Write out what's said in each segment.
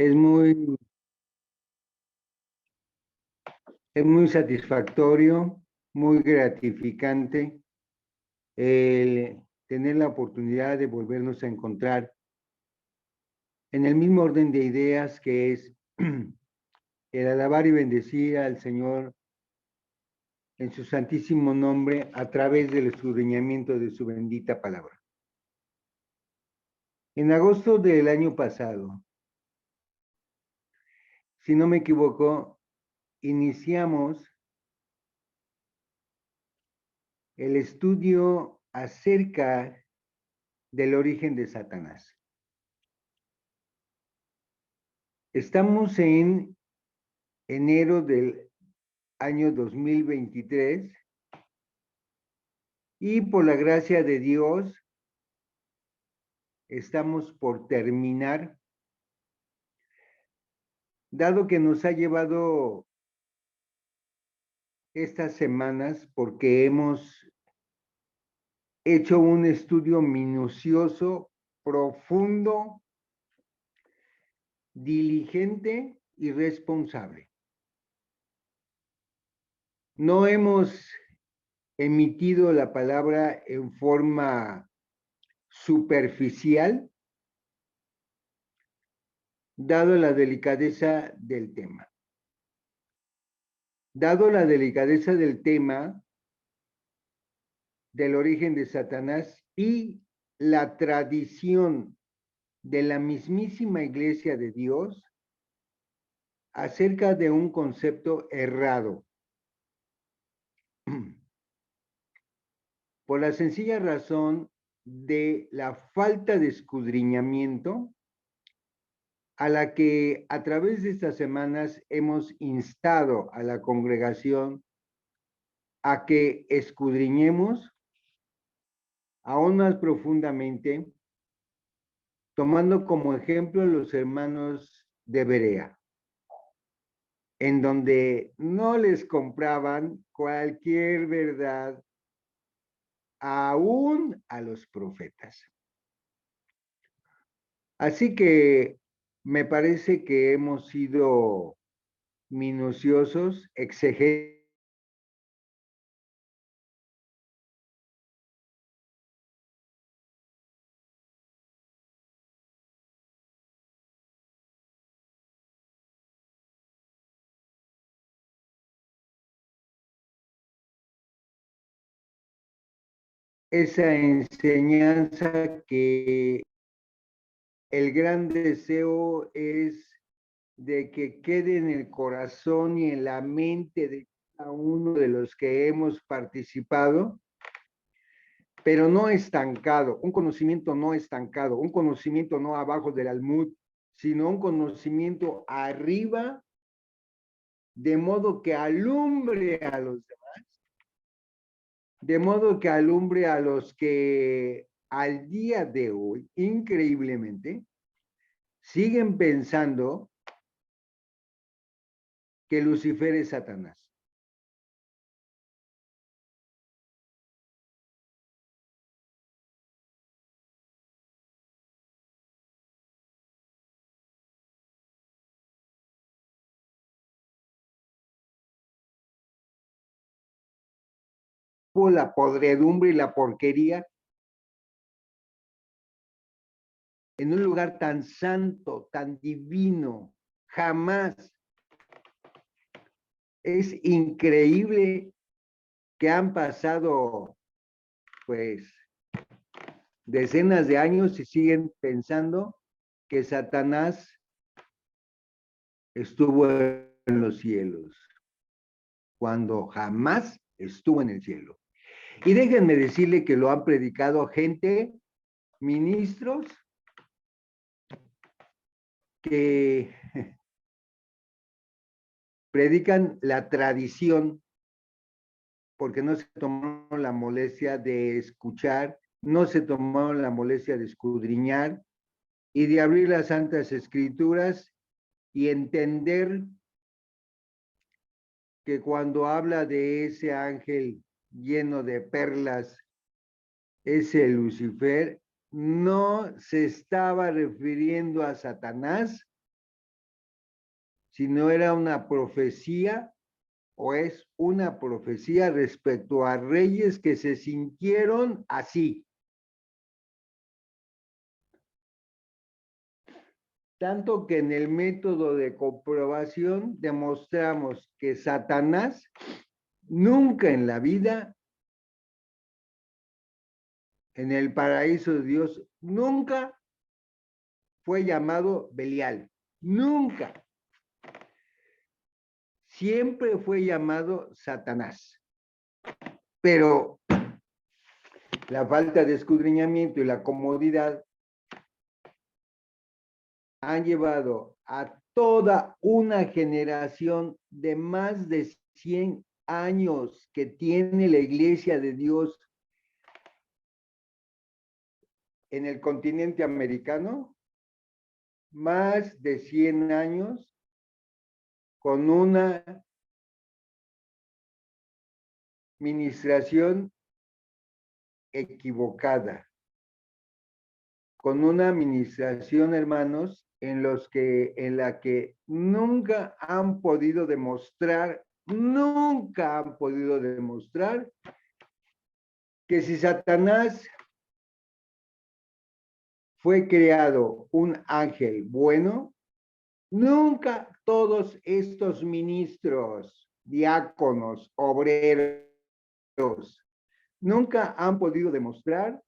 Es muy, es muy satisfactorio, muy gratificante el tener la oportunidad de volvernos a encontrar en el mismo orden de ideas que es el alabar y bendecir al Señor en su santísimo nombre a través del escudriñamiento de su bendita palabra. En agosto del año pasado, si no me equivoco, iniciamos el estudio acerca del origen de Satanás. Estamos en enero del año 2023 y por la gracia de Dios estamos por terminar, dado que nos ha llevado estas semanas porque hemos hecho un estudio minucioso, profundo, diligente y responsable. No hemos emitido la palabra en forma superficial, dado la delicadeza del tema. Dado la delicadeza del tema del origen de Satanás y la tradición de la mismísima Iglesia de Dios acerca de un concepto errado. Por la sencilla razón de la falta de escudriñamiento a la que a través de estas semanas hemos instado a la congregación a que escudriñemos aún más profundamente, tomando como ejemplo los hermanos de Berea, en donde no les compraban cualquier verdad aún a los profetas. Así que me parece que hemos sido minuciosos, exegetas. Esa enseñanza que el gran deseo es de que quede en el corazón y en la mente de cada uno de los que hemos participado, pero no estancado, un conocimiento no estancado, un conocimiento no abajo del almud, sino un conocimiento arriba, de modo que alumbre a los demás, de modo que alumbre a los que al día de hoy, increíblemente, siguen pensando que Lucifer es Satanás. Por la podredumbre y la porquería en un lugar tan santo, tan divino, jamás. Es increíble que han pasado, pues, decenas de años y siguen pensando que Satanás estuvo en los cielos, cuando jamás estuvo en el cielo. Y déjenme decirle que lo han predicado gente, ministros, que predican la tradición porque no se tomaron la molestia de escuchar, no se tomaron la molestia de escudriñar y de abrir las Santas Escrituras y entender que cuando habla de ese ángel lleno de perlas, ese Lucifer, no se estaba refiriendo a Satanás, sino era una profecía o es una profecía respecto a reyes que se sintieron así. Tanto que en el método de comprobación demostramos que Satanás nunca en la vida, en el paraíso de Dios, nunca fue llamado Belial. Nunca. Siempre fue llamado Satanás. Pero la falta de escudriñamiento y la comodidad han llevado a toda una generación de más de 100 años que tiene la Iglesia de Dios en el continente americano, más de 100 años con una administración equivocada, con una administración, hermanos, en la que nunca han podido demostrar que si Satanás fue creado un ángel bueno, nunca todos estos ministros, diáconos, obreros, nunca han podido demostrar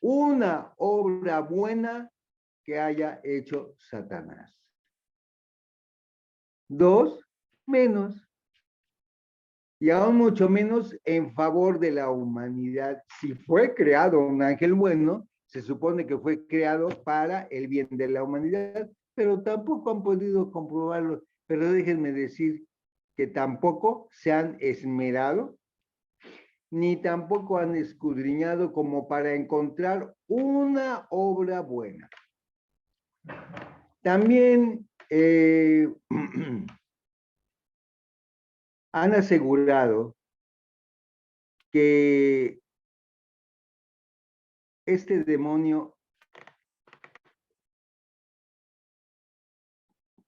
una obra buena que haya hecho Satanás. 2, menos. Y aún mucho menos en favor de la humanidad. Si fue creado un ángel bueno, se supone que fue creado para el bien de la humanidad, pero tampoco han podido comprobarlo. Pero déjenme decir que tampoco se han esmerado, ni tampoco han escudriñado como para encontrar una obra buena. También han asegurado que este demonio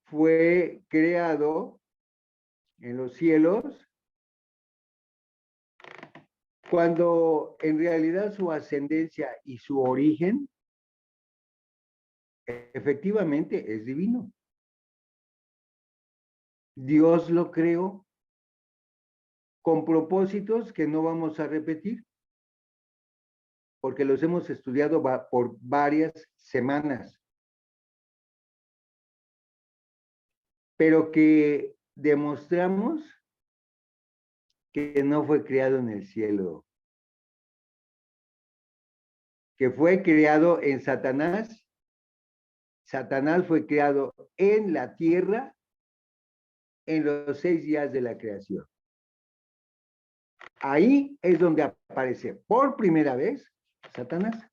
fue creado en los cielos cuando en realidad su ascendencia y su origen efectivamente es divino. Dios lo creó con propósitos que no vamos a repetir, porque los hemos estudiado por varias semanas, pero que demostramos que no fue creado en el cielo, que fue creado en Satanás. Satanás fue creado en la tierra en los 6 días de la creación. Ahí es donde aparece por primera vez Satanás.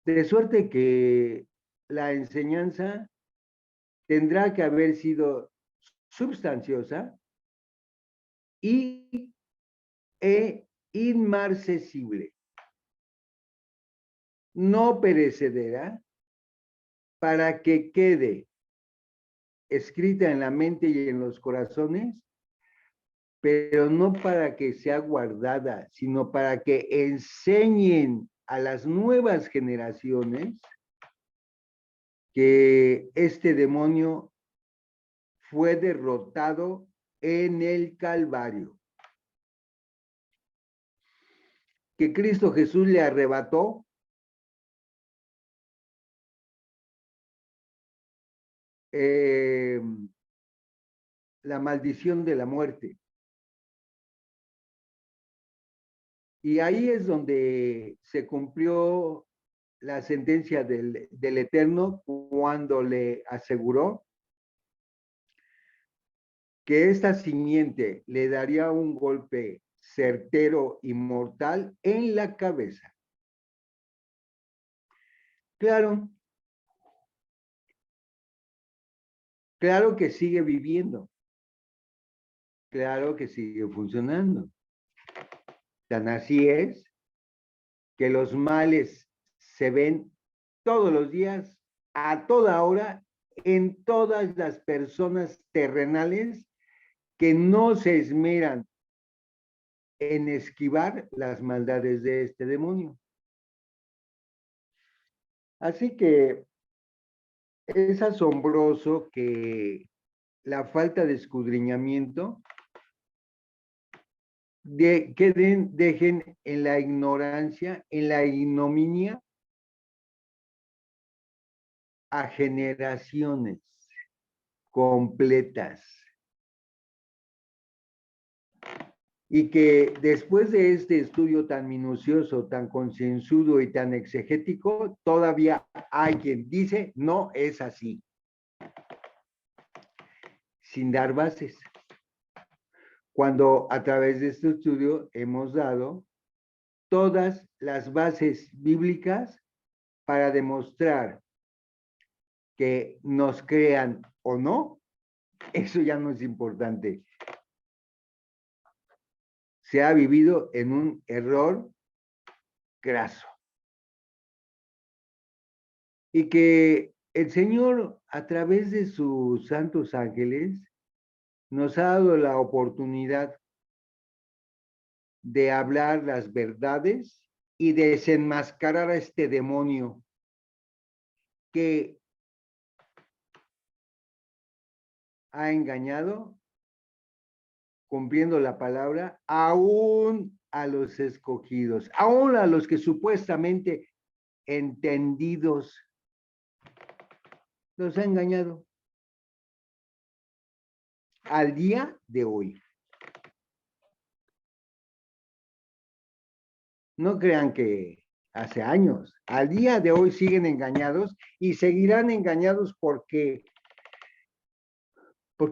De suerte que la enseñanza tendrá que haber sido substanciosa e inmarcesible, no perecedera, para que quede escrita en la mente y en los corazones, pero no para que sea guardada, sino para que enseñen a las nuevas generaciones que este demonio fue derrotado en el Calvario, que Cristo Jesús le arrebató la maldición de la muerte. Y ahí es donde se cumplió la sentencia del Eterno cuando le aseguró que esta simiente le daría un golpe certero y mortal en la cabeza. Claro, claro que sigue viviendo, claro que sigue funcionando. Tan así es que los males se ven todos los días, a toda hora, en todas las personas terrenales que no se esmeran en esquivar las maldades de este demonio. Así que es asombroso que la falta de escudriñamiento dejen en la ignorancia, en la ignominia a generaciones completas. Y que después de este estudio tan minucioso, tan concienzudo y tan exegético, todavía hay quien dice, no es así, sin dar bases. Cuando a través de este estudio hemos dado todas las bases bíblicas para demostrar que nos crean o no, eso ya no es importante. Se ha vivido en un error graso. Y que el Señor, a través de sus santos ángeles, nos ha dado la oportunidad de hablar las verdades y desenmascarar a este demonio que ha engañado, cumpliendo la palabra, aún a los escogidos, aún a los que supuestamente entendidos, los ha engañado al día de hoy. No crean que hace años, al día de hoy siguen engañados y seguirán engañados porque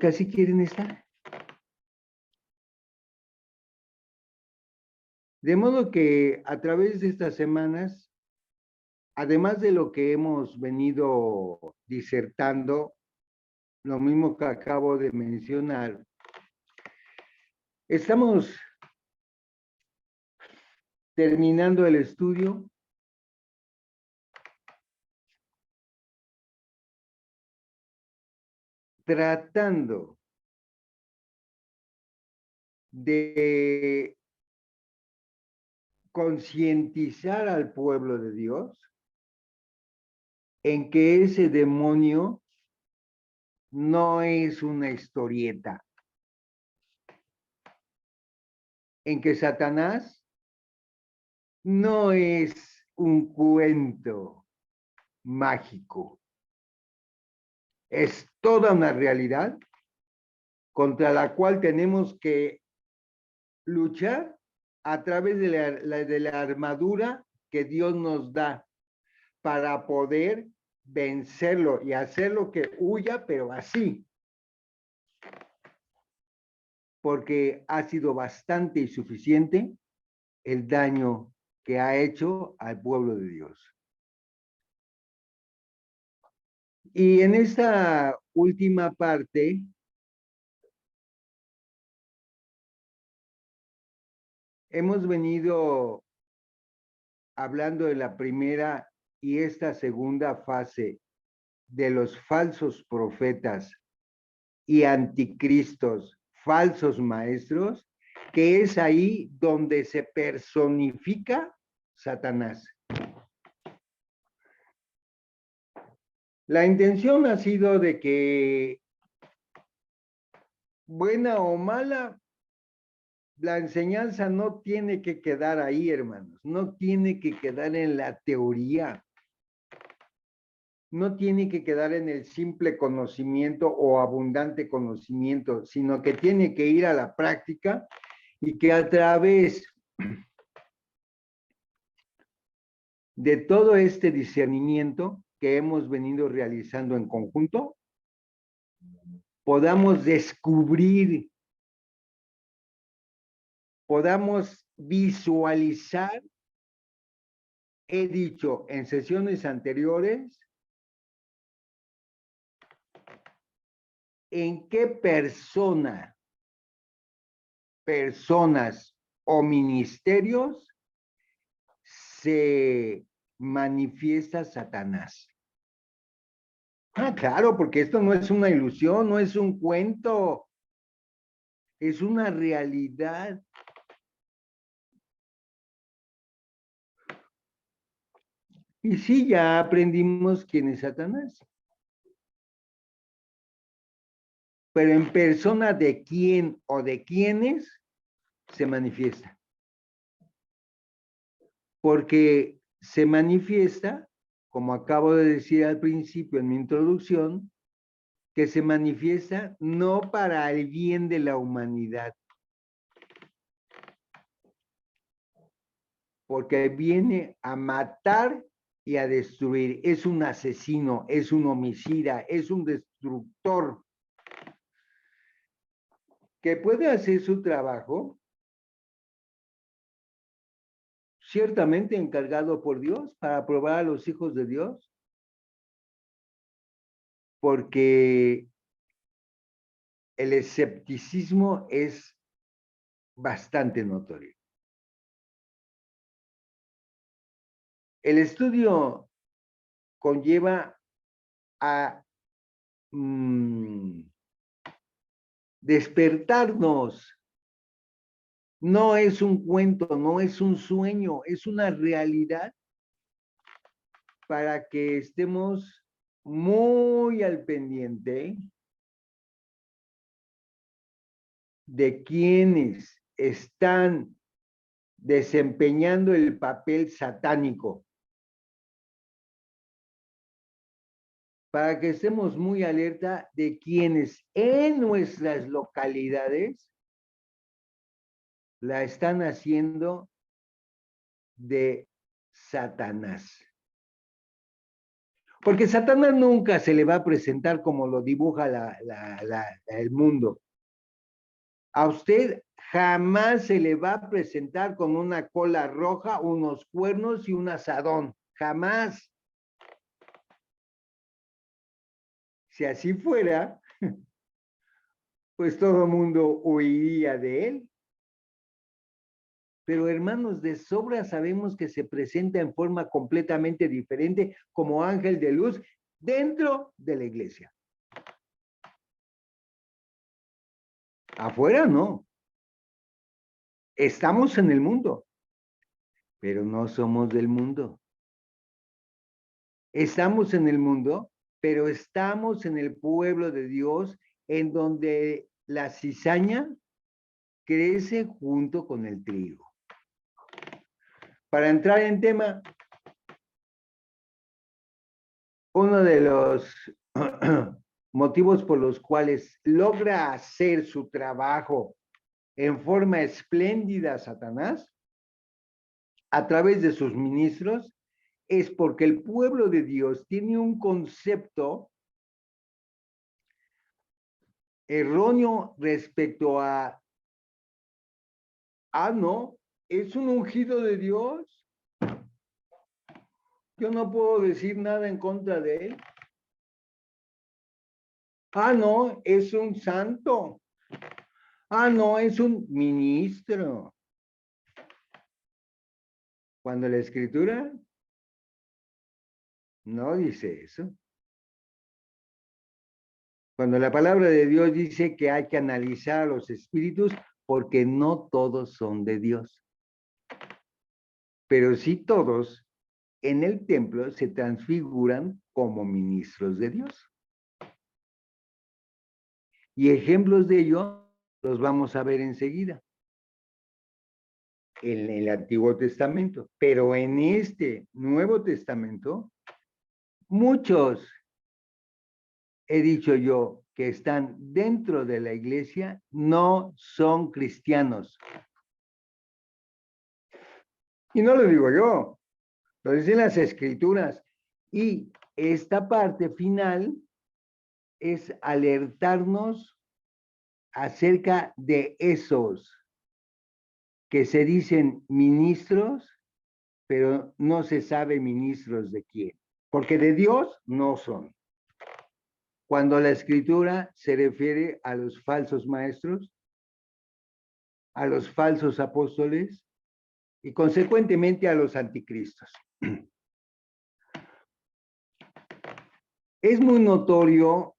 así quieren estar. De modo que a través de estas semanas, además de lo que hemos venido disertando, lo mismo que acabo de mencionar, estamos terminando el estudio tratando de concientizar al pueblo de Dios en que ese demonio no es una historieta, en que Satanás no es un cuento mágico, es toda una realidad contra la cual tenemos que luchar a través de la armadura que Dios nos da para poder vencerlo y hacerlo que huya, pero así, porque ha sido bastante y suficiente el daño que ha hecho al pueblo de Dios. Y en esta última parte, hemos venido hablando de la primera y esta segunda fase de los falsos profetas y anticristos, falsos maestros, que es ahí donde se personifica Satanás. La intención ha sido de que, buena o mala, la enseñanza no tiene que quedar ahí, hermanos, no tiene que quedar en la teoría, no tiene que quedar en el simple conocimiento o abundante conocimiento, sino que tiene que ir a la práctica y que a través de todo este discernimiento que hemos venido realizando en conjunto, podamos descubrir, podamos visualizar, he dicho en sesiones anteriores, en qué personas o ministerios se manifiesta Satanás. Ah, claro, porque esto no es una ilusión, no es un cuento, es una realidad. Y sí, ya aprendimos quién es Satanás, pero en persona de quién o de quiénes se manifiesta. Porque se manifiesta, como acabo de decir al principio en mi introducción, que se manifiesta no para el bien de la humanidad, porque viene a matar y a destruir. Es un asesino, es un homicida, es un destructor que puede hacer su trabajo, ciertamente encargado por Dios para probar a los hijos de Dios, porque el escepticismo es bastante notorio. El estudio conlleva a despertarnos. No es un cuento, no es un sueño, es una realidad para que estemos muy al pendiente de quienes están desempeñando el papel satánico, para que estemos muy alerta de quienes en nuestras localidades la están haciendo de Satanás. Porque Satanás nunca se le va a presentar como lo dibuja el mundo. A usted jamás se le va a presentar con una cola roja, unos cuernos y un asadón. Jamás. Si así fuera, pues todo el mundo huiría de él. Pero hermanos, de sobra sabemos que se presenta en forma completamente diferente como ángel de luz dentro de la iglesia. Afuera no. Estamos en el mundo, pero no somos del mundo. Estamos en el mundo, pero estamos en el pueblo de Dios, en donde la cizaña crece junto con el trigo. Para entrar en tema, uno de los motivos por los cuales logra hacer su trabajo en forma espléndida Satanás a través de sus ministros es porque el pueblo de Dios tiene un concepto erróneo respecto a, no, es un ungido de Dios. Yo no puedo decir nada en contra de él. No, es un santo. No, es un ministro. Cuando la escritura no dice eso. Cuando la palabra de Dios dice que hay que analizar a los espíritus porque no todos son de Dios. Pero sí todos en el templo se transfiguran como ministros de Dios. Y ejemplos de ello los vamos a ver enseguida en el Antiguo Testamento. Pero en este Nuevo Testamento, muchos, he dicho yo, que están dentro de la iglesia, no son cristianos. Y no lo digo yo, lo dicen las escrituras. Y esta parte final es alertarnos acerca de esos que se dicen ministros, pero no se sabe ministros de quién, porque de Dios no son. Cuando la escritura se refiere a los falsos maestros, a los falsos apóstoles y consecuentemente a los anticristos. Es muy notorio,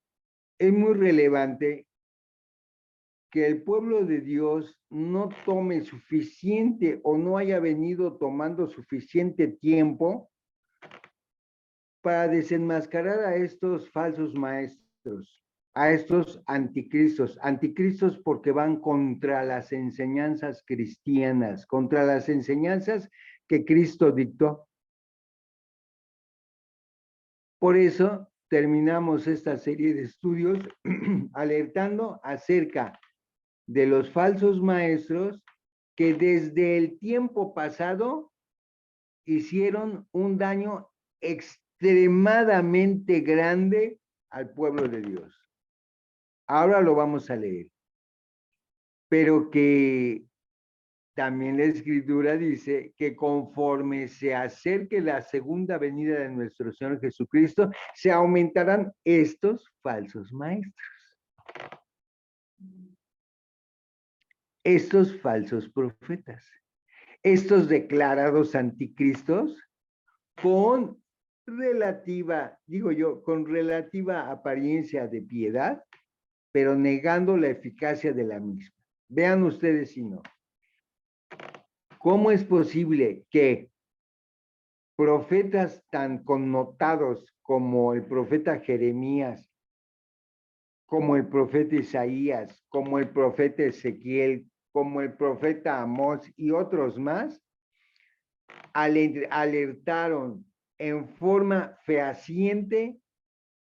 es muy relevante que el pueblo de Dios no tome suficiente o no haya venido tomando suficiente tiempo para desenmascarar a estos falsos maestros, a estos anticristos. Anticristos porque van contra las enseñanzas cristianas, contra las enseñanzas que Cristo dictó. Por eso terminamos esta serie de estudios alertando acerca de los falsos maestros que desde el tiempo pasado hicieron un daño extremadamente grande al pueblo de Dios. Ahora lo vamos a leer, pero que también la escritura dice que conforme se acerque la segunda venida de nuestro Señor Jesucristo, se aumentarán estos falsos maestros, estos falsos profetas, estos declarados anticristos con relativa, digo yo, con relativa apariencia de piedad, pero negando la eficacia de la misma. Vean ustedes si no. ¿Cómo es posible que profetas tan connotados como el profeta Jeremías, como el profeta Isaías, como el profeta Ezequiel, como el profeta Amós y otros más, alertaron en forma fehaciente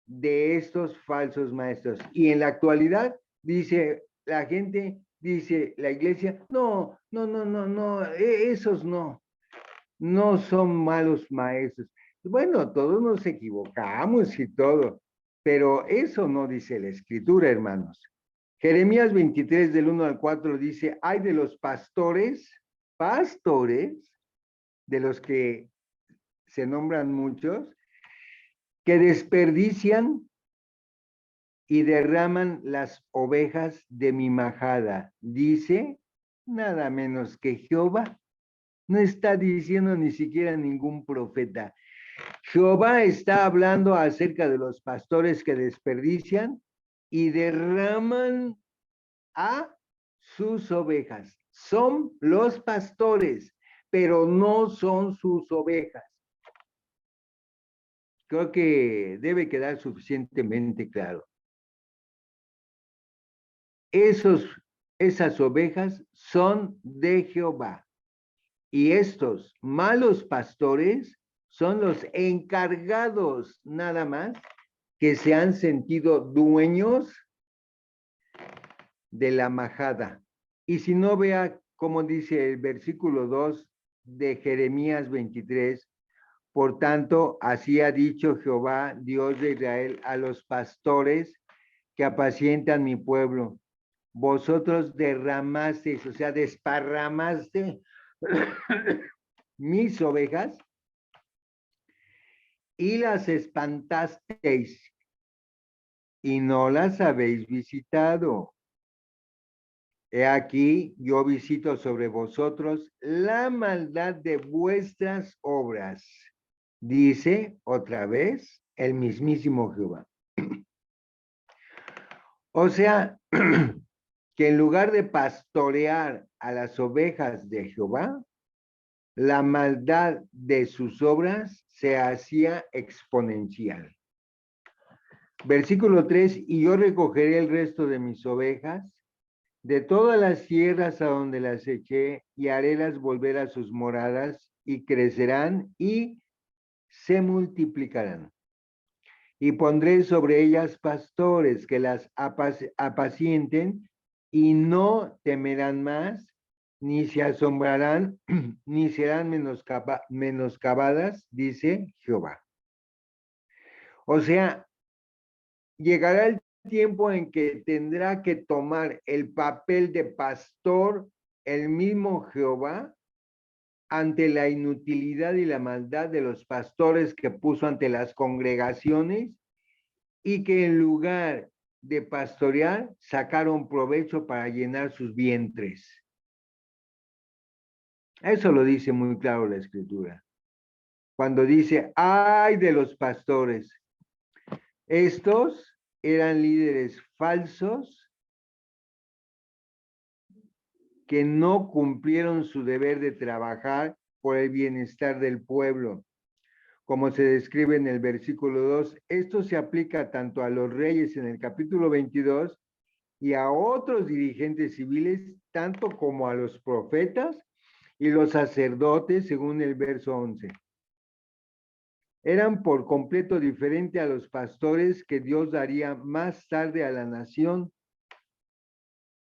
de estos falsos maestros? Y en la actualidad, dice la gente, dice la iglesia, no, no, no, no, no, esos no son malos maestros. Bueno, todos nos equivocamos y todo, pero eso no dice la escritura, hermanos. Jeremías 23 del 1 al 4 dice, hay de los pastores, de los que se nombran muchos, que desperdician y derraman las ovejas de mi majada. Dice nada menos que Jehová. No está diciendo ni siquiera ningún profeta. Jehová está hablando acerca de los pastores que desperdician y derraman a sus ovejas. Son los pastores, pero no son sus ovejas. Creo que debe quedar suficientemente claro. Esas ovejas son de Jehová. Y estos malos pastores son los encargados nada más que se han sentido dueños de la majada. Y si no, vea cómo dice el versículo 2 de Jeremías 23, por tanto, así ha dicho Jehová, Dios de Israel, a los pastores que apacientan mi pueblo. Vosotros derramasteis, o sea, desparramaste mis ovejas y las espantasteis y no las habéis visitado. He aquí, yo visito sobre vosotros la maldad de vuestras obras, dice otra vez el mismísimo Jehová. O sea, que en lugar de pastorear a las ovejas de Jehová, la maldad de sus obras se hacía exponencial. Versículo 3, y yo recogeré el resto de mis ovejas de todas las tierras a donde las eché y harélas volver a sus moradas y crecerán y se multiplicarán. Y pondré sobre ellas pastores que las apacienten y no temerán más, ni se asombrarán, ni serán menoscabadas, dice Jehová. O sea, llegará el tiempo en que tendrá que tomar el papel de pastor el mismo Jehová ante la inutilidad y la maldad de los pastores que puso ante las congregaciones y que en lugar de pastorear sacaron provecho para llenar sus vientres. Eso lo dice muy claro la escritura. Cuando dice, ay de los pastores. Estos eran líderes falsos que no cumplieron su deber de trabajar por el bienestar del pueblo. Como se describe en el versículo 2, esto se aplica tanto a los reyes en el capítulo 22 y a otros dirigentes civiles, tanto como a los profetas y los sacerdotes, según el verso 11. Eran por completo diferente a los pastores que Dios daría más tarde a la nación.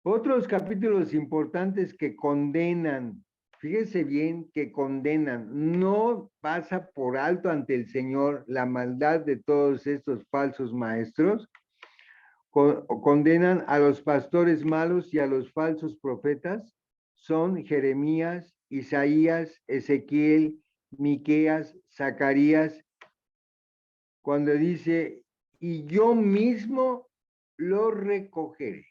Otros capítulos importantes que condenan, fíjese bien, que condenan, no pasa por alto ante el Señor la maldad de todos estos falsos maestros, condenan a los pastores malos y a los falsos profetas, son Jeremías, Isaías, Ezequiel, Miqueas, Zacarías, cuando dice, y yo mismo lo recogeré.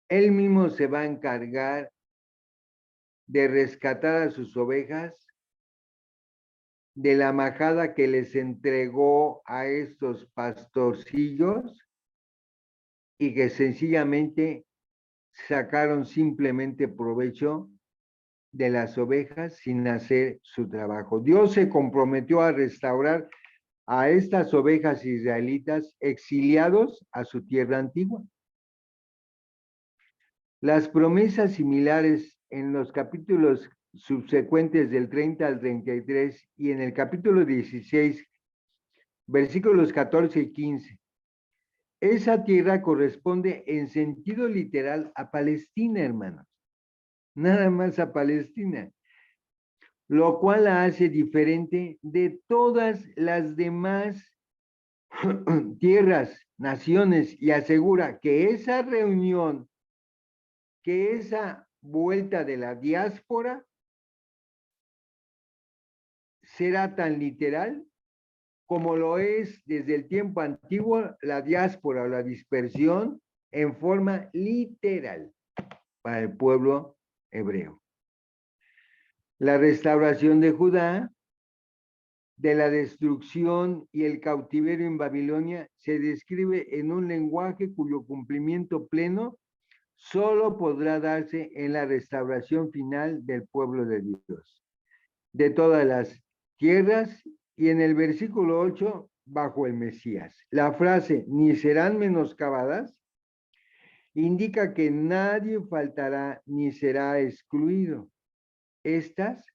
Él mismo se va a encargar de rescatar a sus ovejas de la majada que les entregó a estos pastorcillos y que sencillamente sacaron simplemente provecho de las ovejas sin hacer su trabajo. Dios se comprometió a restaurar a estas ovejas israelitas exiliados a su tierra antigua. Las promesas similares en los capítulos subsecuentes del 30 al 33 y en el capítulo 16, versículos 14 y 15. Esa tierra corresponde en sentido literal a Palestina, hermanos. Nada más a Palestina. Lo cual la hace diferente de todas las demás tierras, naciones, y asegura que esa reunión, que esa vuelta de la diáspora será tan literal como lo es desde el tiempo antiguo la diáspora o la dispersión en forma literal para el pueblo hebreo. La restauración de Judá, de la destrucción y el cautiverio en Babilonia, se describe en un lenguaje cuyo cumplimiento pleno solo podrá darse en la restauración final del pueblo de Dios, de todas las tierras, y en el versículo 8, bajo el Mesías. La frase, ni serán menoscabadas, indica que nadie faltará ni será excluido. Estas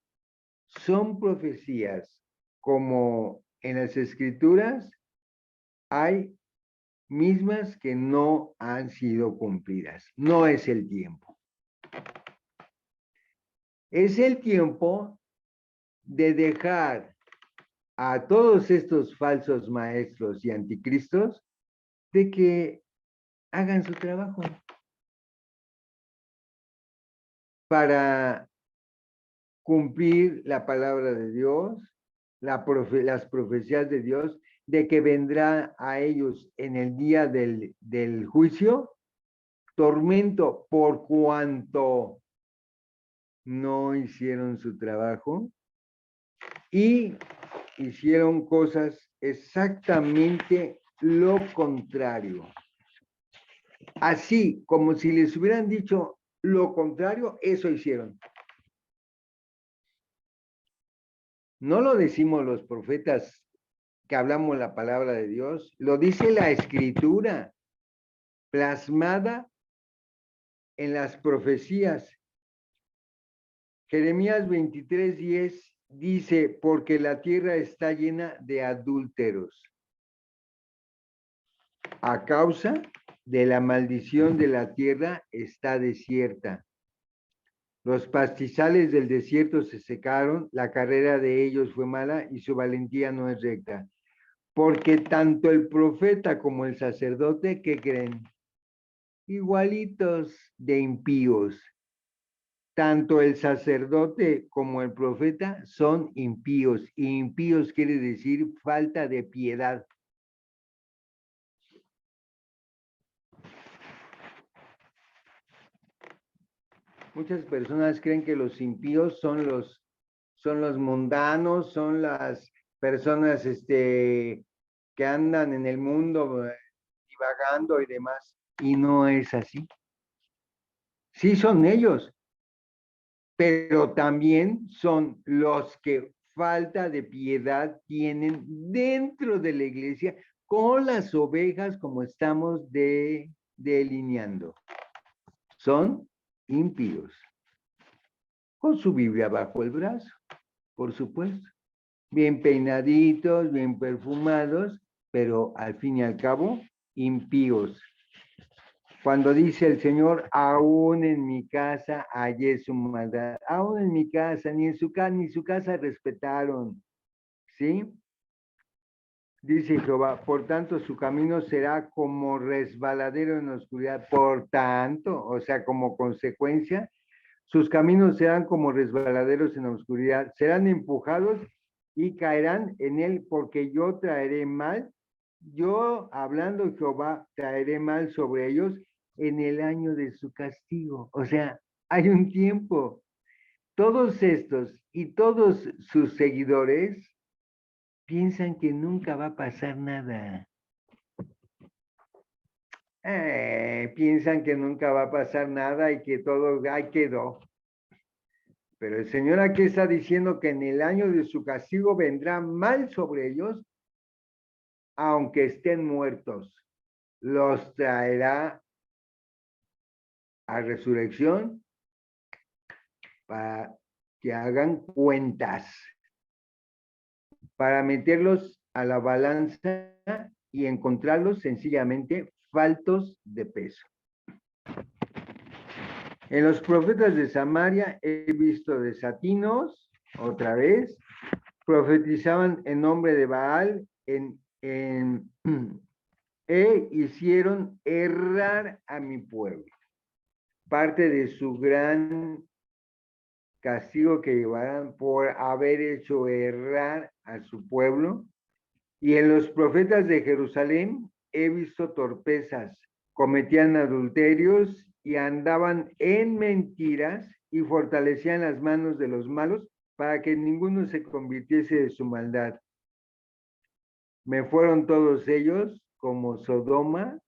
son profecías, como en las Escrituras hay mismas que no han sido cumplidas. No es el tiempo. Es el tiempo de dejar a todos estos falsos maestros y anticristos de que hagan su trabajo para cumplir la palabra de Dios, las profecías de Dios, de que vendrá a ellos en el día del juicio tormento por cuanto no hicieron su trabajo y hicieron cosas exactamente lo contrario. Así como si les hubieran dicho lo contrario, eso hicieron. No lo decimos los profetas que hablamos la palabra de Dios, lo dice la Escritura, plasmada en las profecías. Jeremías 23:10 dice, porque la tierra está llena de adúlteros, a causa de la maldición de la tierra está desierta. Los pastizales del desierto se secaron, la carrera de ellos fue mala y su valentía no es recta. Porque tanto el profeta como el sacerdote, ¿qué creen? Igualitos de impíos. Tanto el sacerdote como el profeta son impíos. Y impíos quiere decir falta de piedad. Muchas personas creen que los impíos son los mundanos, son las personas que andan en el mundo divagando y demás. Y no es así. Sí son ellos, pero también son los que falta de piedad tienen dentro de la iglesia con las ovejas como estamos delineando. Son impíos, con su Biblia bajo el brazo, por supuesto. Bien peinaditos, bien perfumados, pero al fin y al cabo, impíos. Cuando dice el Señor, aún en mi casa hallé su maldad, aún en mi casa, ni su casa respetaron, ¿sí? Dice Jehová, por tanto su camino será como resbaladero en la oscuridad, por tanto, o sea, como consecuencia, sus caminos serán como resbaladeros en la oscuridad, serán empujados y caerán en él, porque yo traeré mal, yo, hablando Jehová, traeré mal sobre ellos en el año de su castigo. O sea, hay un tiempo. Todos estos y todos sus seguidores piensan que nunca va a pasar nada. Piensan que nunca va a pasar nada y que todo ahí quedó. Pero el Señor aquí está diciendo que en el año de su castigo vendrá mal sobre ellos, aunque estén muertos. Los traerá a resurrección para que hagan cuentas, para meterlos a la balanza y encontrarlos sencillamente faltos de peso. En los profetas de Samaria he visto desatinos, otra vez, profetizaban en nombre de Baal, e hicieron errar a mi pueblo. Parte de su gran castigo que llevarán por haber hecho errar a su pueblo. Y en los profetas de Jerusalén he visto torpezas, cometían adulterios y andaban en mentiras y fortalecían las manos de los malos para que ninguno se convirtiese de su maldad. Me fueron todos ellos como Sodoma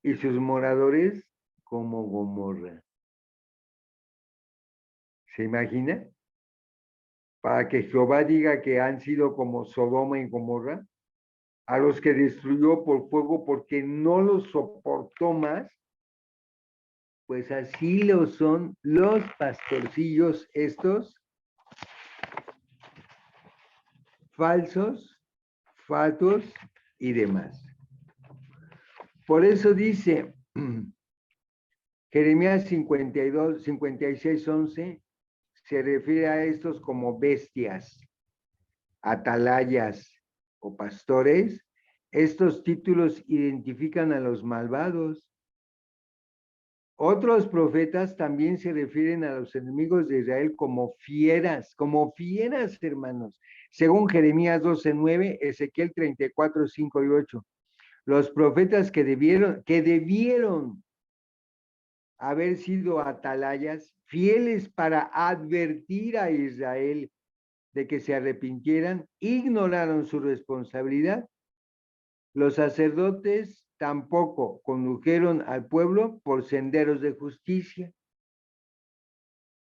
y sus moradores como Gomorra. ¿Se imagina? Para que Jehová diga que han sido como Sodoma y Gomorra, a los que destruyó por fuego porque no los soportó más, pues así lo son los pastorcillos estos, falsos, fatuos y demás. Por eso dice Jeremías 52, 56, 11, se refiere a estos como bestias, atalayas o pastores. Estos títulos identifican a los malvados. Otros profetas también se refieren a los enemigos de Israel como fieras, hermanos. Según Jeremías 12:9, Ezequiel 34, 5 y 8. Los profetas que debieron haber sido atalayas, fieles para advertir a Israel de que se arrepintieran, ignoraron su responsabilidad. Los sacerdotes tampoco condujeron al pueblo por senderos de justicia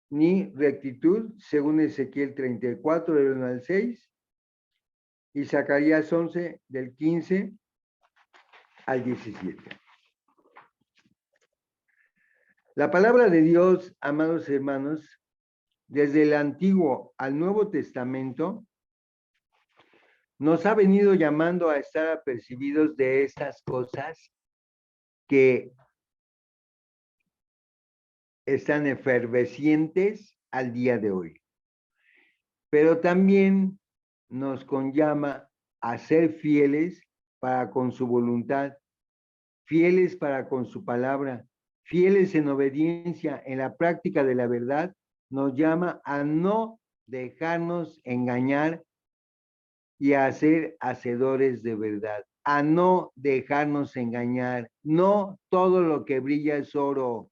ni rectitud, según Ezequiel 34, del 1 al 6, y Zacarías 11, del 15 al 17. La palabra de Dios, amados hermanos, desde el Antiguo al Nuevo Testamento, nos ha venido llamando a estar apercibidos de estas cosas que están efervescientes al día de hoy. Pero también nos conllama a ser fieles para con su voluntad, fieles para con su palabra, fieles en obediencia, en la práctica de la verdad, nos llama a no dejarnos engañar y a ser hacedores de verdad, a no dejarnos engañar. No todo lo que brilla es oro.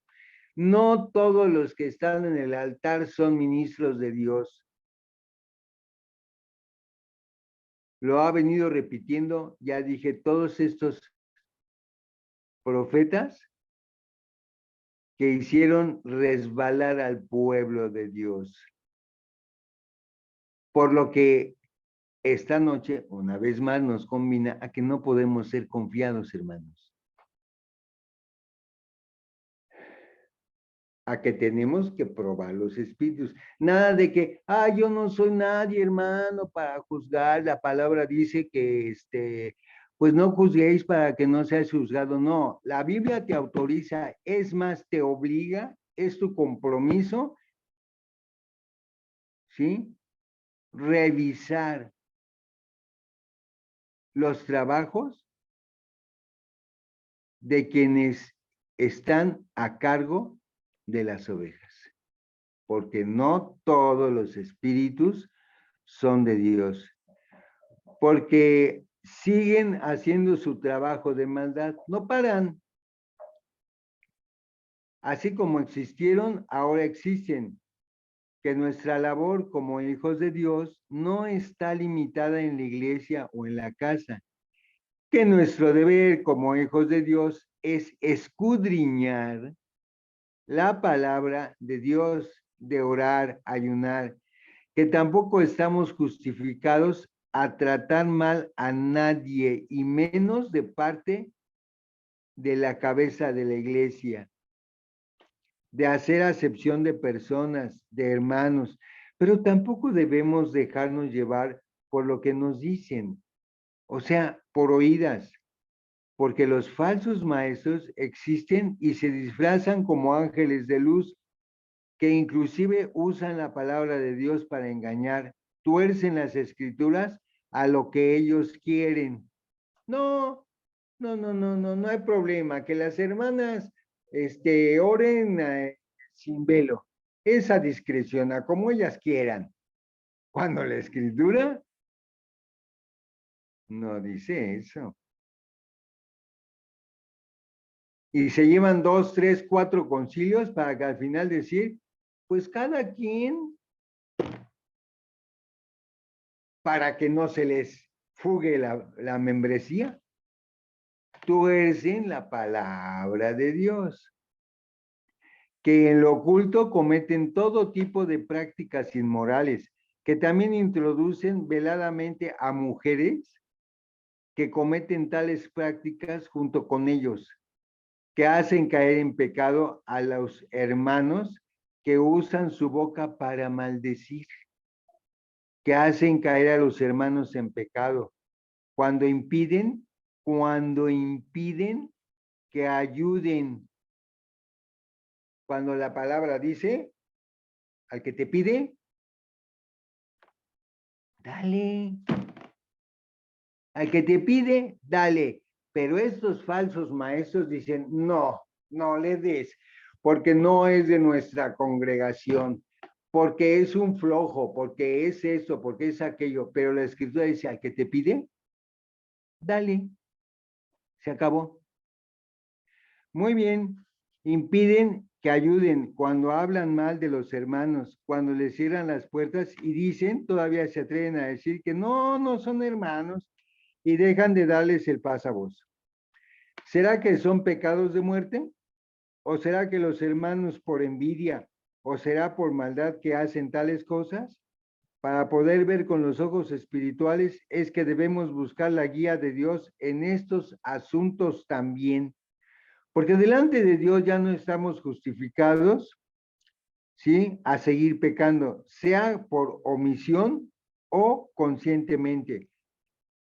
No todos los que están en el altar son ministros de Dios. lo ha venido repitiendo, ya dije, todos estos profetas que hicieron resbalar al pueblo de Dios. Por lo que esta noche, una vez más, nos combina a que no podemos ser confiados, hermanos. A que tenemos que probar los espíritus. Nada de que, yo no soy nadie, hermano, para juzgar. La palabra dice que, pues no juzguéis para que no seas juzgado. No, la Biblia te autoriza, es más, te obliga, es tu compromiso, ¿sí? Revisar los trabajos de quienes están a cargo de las ovejas, porque no todos los espíritus son de Dios, porque siguen haciendo su trabajo de maldad, no paran. Así como existieron, ahora existen, que nuestra labor como hijos de Dios no está limitada en la iglesia o en la casa, que nuestro deber como hijos de Dios es escudriñar la palabra de Dios, de orar, ayunar, que tampoco estamos justificados a tratar mal a nadie y menos de parte de la cabeza de la iglesia, de hacer acepción de personas, de hermanos, pero tampoco debemos dejarnos llevar por lo que nos dicen, o sea, por oídas, porque los falsos maestros existen y se disfrazan como ángeles de luz que inclusive usan la palabra de Dios para engañar, tuercen las escrituras a lo que ellos quieren. No, no hay problema, que las hermanas oren sin velo, esa discreción, a como ellas quieran. Cuando la escritura no dice eso. Y se llevan 2, 3, 4 concilios para que al final decir, pues cada quien, para que no se les fugue la membresía, tuercen la palabra de Dios, que en lo oculto cometen todo tipo de prácticas inmorales, que también introducen veladamente a mujeres que cometen tales prácticas junto con ellos, que hacen caer en pecado a los hermanos que usan su boca para maldecir, que hacen caer a los hermanos en pecado, cuando impiden que ayuden. Cuando la palabra dice, al que te pide, dale. Al que te pide, dale. Pero estos falsos maestros dicen, no le des, porque no es de nuestra congregación, porque es un flojo, porque es eso, porque es aquello. Pero la escritura dice, al que te pide, dale. Se acabó. Muy bien. Impiden que ayuden cuando hablan mal de los hermanos, cuando les cierran las puertas y dicen, todavía se atreven a decir que no son hermanos y dejan de darles el pasavoz. ¿Será que son pecados de muerte? ¿O será que los hermanos por envidia o será por maldad que hacen tales cosas? Para poder ver con los ojos espirituales es que debemos buscar la guía de Dios en estos asuntos también. Porque delante de Dios ya no estamos justificados, ¿sí? A seguir pecando, sea por omisión o conscientemente,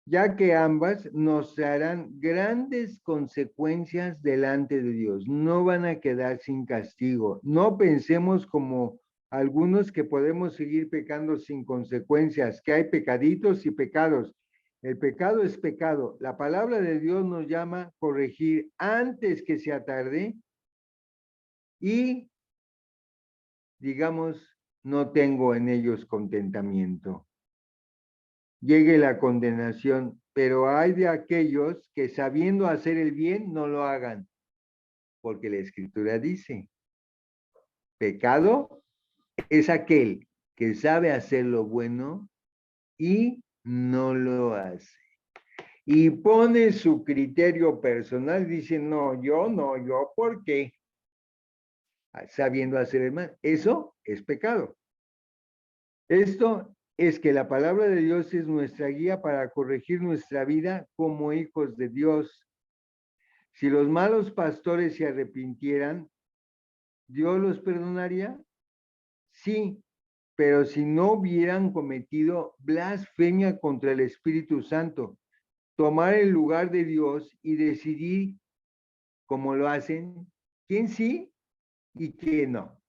ya que ambas nos harán grandes consecuencias delante de Dios. No van a quedar sin castigo. No pensemos como algunos que podemos seguir pecando sin consecuencias, que hay pecaditos y pecados. El pecado es pecado. La palabra de Dios nos llama a corregir antes que sea tarde y, digamos, no tengo en ellos contentamiento. Llegue la condenación, pero hay de aquellos que sabiendo hacer el bien no lo hagan, porque la escritura dice, pecado es aquel que sabe hacer lo bueno y no lo hace. Y pone su criterio personal, dice, no, yo, ¿por qué? Sabiendo hacer el mal. Eso es pecado. Esto es que la palabra de Dios es nuestra guía para corregir nuestra vida como hijos de Dios. Si los malos pastores se arrepintieran, ¿Dios los perdonaría? Sí, pero si no hubieran cometido blasfemia contra el Espíritu Santo, tomar el lugar de Dios y decidir cómo lo hacen, quién sí y quién no.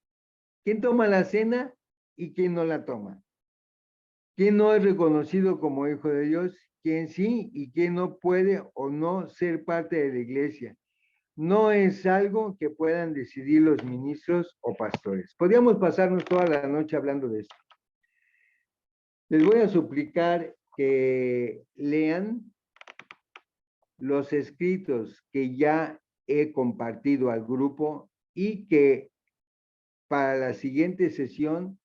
¿Quién toma la cena y quién no la toma? ¿Quién no es reconocido como hijo de Dios? ¿Quién sí y quién no puede o no ser parte de la iglesia? No es algo que puedan decidir los ministros o pastores. Podríamos pasarnos toda la noche hablando de esto. Les voy a suplicar que lean los escritos que ya he compartido al grupo y que para la siguiente sesión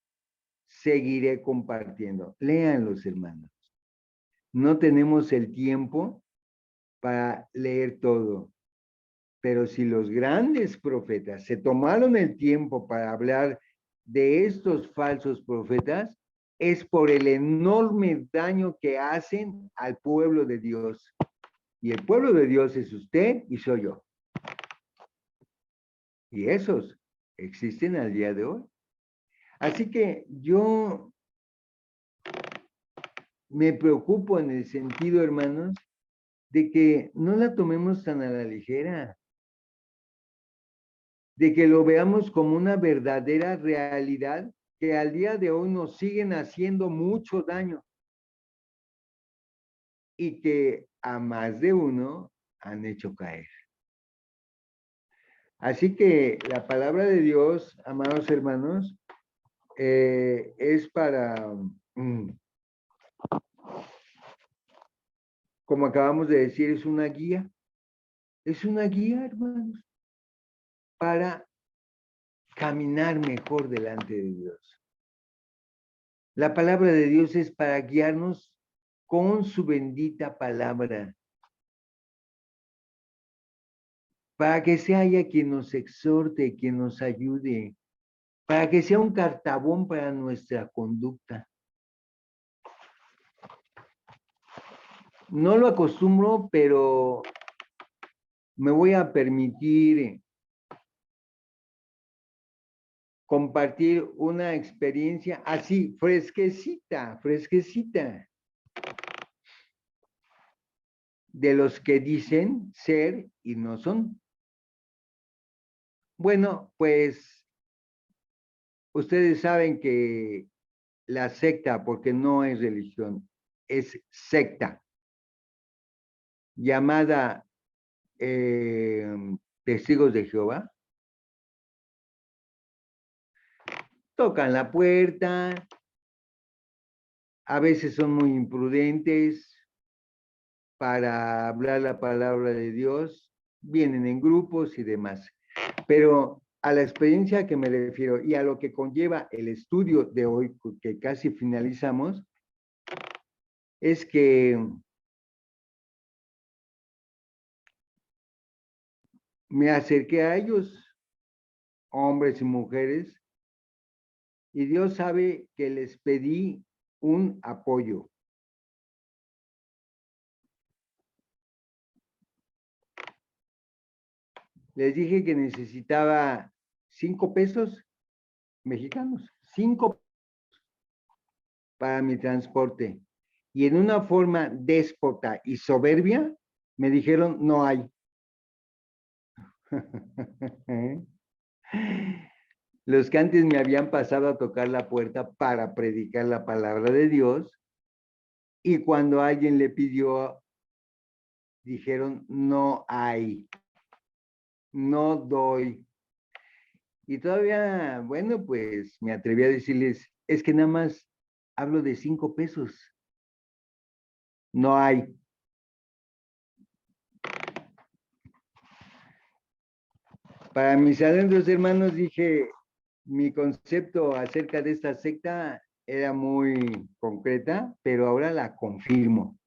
seguiré compartiendo. Léanlos, hermanos. No tenemos el tiempo para leer todo, pero si los grandes profetas se tomaron el tiempo para hablar de estos falsos profetas, es por el enorme daño que hacen al pueblo de Dios. Y el pueblo de Dios es usted y soy yo. Y esos existen al día de hoy. Así que yo me preocupo en el sentido, hermanos, de que no la tomemos tan a la ligera, de que lo veamos como una verdadera realidad que al día de hoy nos siguen haciendo mucho daño y que a más de uno han hecho caer. Así que la palabra de Dios, amados hermanos, es para, como acabamos de decir, es una guía. Es una guía, hermanos, para caminar mejor delante de Dios. La palabra de Dios es para guiarnos con su bendita palabra, para que sea ella quien nos exhorte, quien nos ayude, para que sea un cartabón para nuestra conducta. No lo acostumbro, pero me voy a permitir compartir una experiencia así, fresquecita, fresquecita, de los que dicen ser y no son. Bueno, pues ustedes saben que la secta, porque no es religión, es secta, llamada Testigos de Jehová, tocan la puerta, a veces son muy imprudentes para hablar la palabra de Dios, vienen en grupos y demás. Pero a la experiencia que me refiero y a lo que conlleva el estudio de hoy, que casi finalizamos, es que me acerqué a ellos, hombres y mujeres, y Dios sabe que les pedí un apoyo. Les dije que necesitaba 5 pesos mexicanos, 5 para mi transporte. Y en una forma déspota y soberbia, me dijeron, no hay. Los que antes me habían pasado a tocar la puerta para predicar la palabra de Dios, y cuando alguien le pidió, dijeron, no hay, no doy. Y todavía, bueno, pues me atreví a decirles, es que nada más hablo de 5 pesos. No hay. Para mis adentros hermanos dije, mi concepto acerca de esta secta era muy concreta, pero ahora la confirmo.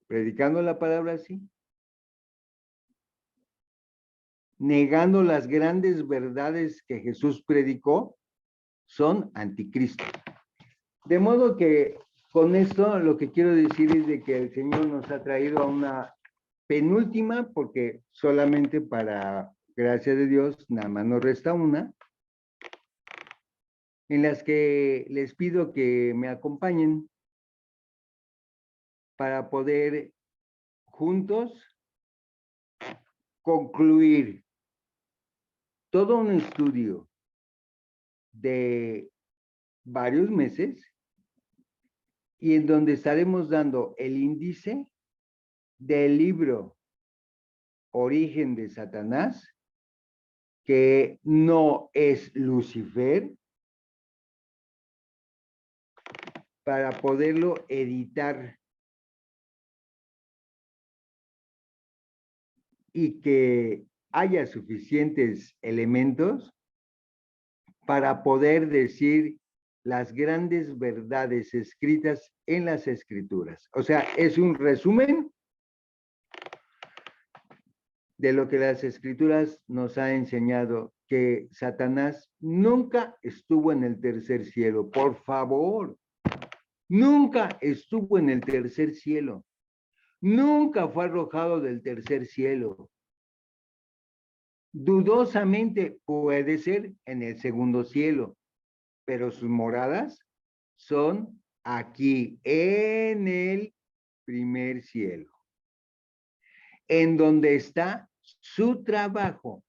Predicando la palabra así, negando las grandes verdades que Jesús predicó, son anticristo. De modo que con esto lo que quiero decir es de que el Señor nos ha traído a una penúltima, porque solamente para gracia de Dios nada más nos resta una, en las que les pido que me acompañen para poder juntos concluir todo un estudio de varios meses y en donde estaremos dando el índice del libro Origen de Satanás, que no es Lucifer, para poderlo editar y que haya suficientes elementos para poder decir las grandes verdades escritas en las Escrituras. O sea, es un resumen de lo que las Escrituras nos ha enseñado, que Satanás nunca estuvo en el tercer cielo. Por favor, nunca estuvo en el tercer cielo. Nunca fue arrojado del tercer cielo. Dudosamente puede ser en el segundo cielo, pero sus moradas son aquí, en el primer cielo, en donde está su trabajo.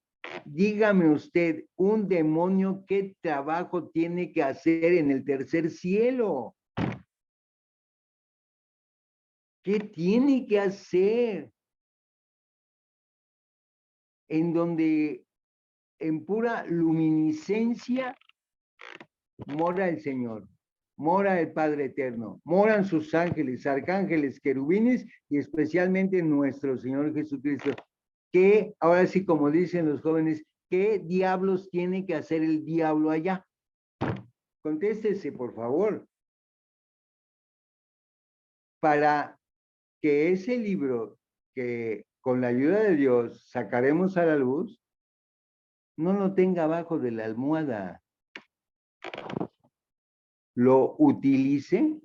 Dígame usted, un demonio, ¿qué trabajo tiene que hacer en el tercer cielo? ¿Qué tiene que hacer? En donde en pura luminiscencia mora el Señor, mora el Padre Eterno, moran sus ángeles, arcángeles, querubines y especialmente nuestro Señor Jesucristo. Que ahora sí, como dicen los jóvenes, ¿qué diablos tiene que hacer el diablo allá? Contéstese, por favor. Para que ese libro que con la ayuda de Dios sacaremos a la luz, no lo tenga abajo de la almohada. Lo utilice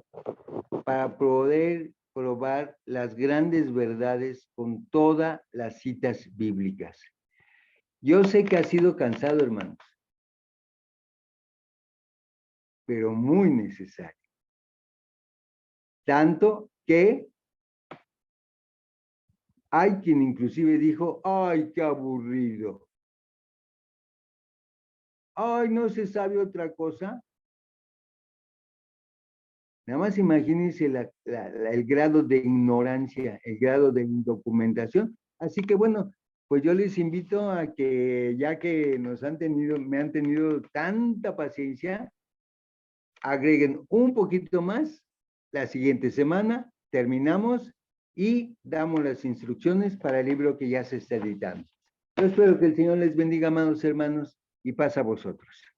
para poder probar las grandes verdades con todas las citas bíblicas. Yo sé que ha sido cansado, hermanos, pero muy necesario. Tanto que hay quien inclusive dijo, ¡ay, qué aburrido! ¡Ay, no se sabe otra cosa! Nada más imagínense el grado de ignorancia, el grado de indocumentación. Así que bueno, pues yo les invito a que ya que me han tenido tanta paciencia, agreguen un poquito más. La siguiente semana terminamos y damos las instrucciones para el libro que ya se está editando. Yo espero que el Señor les bendiga, amados hermanos, y paz a vosotros.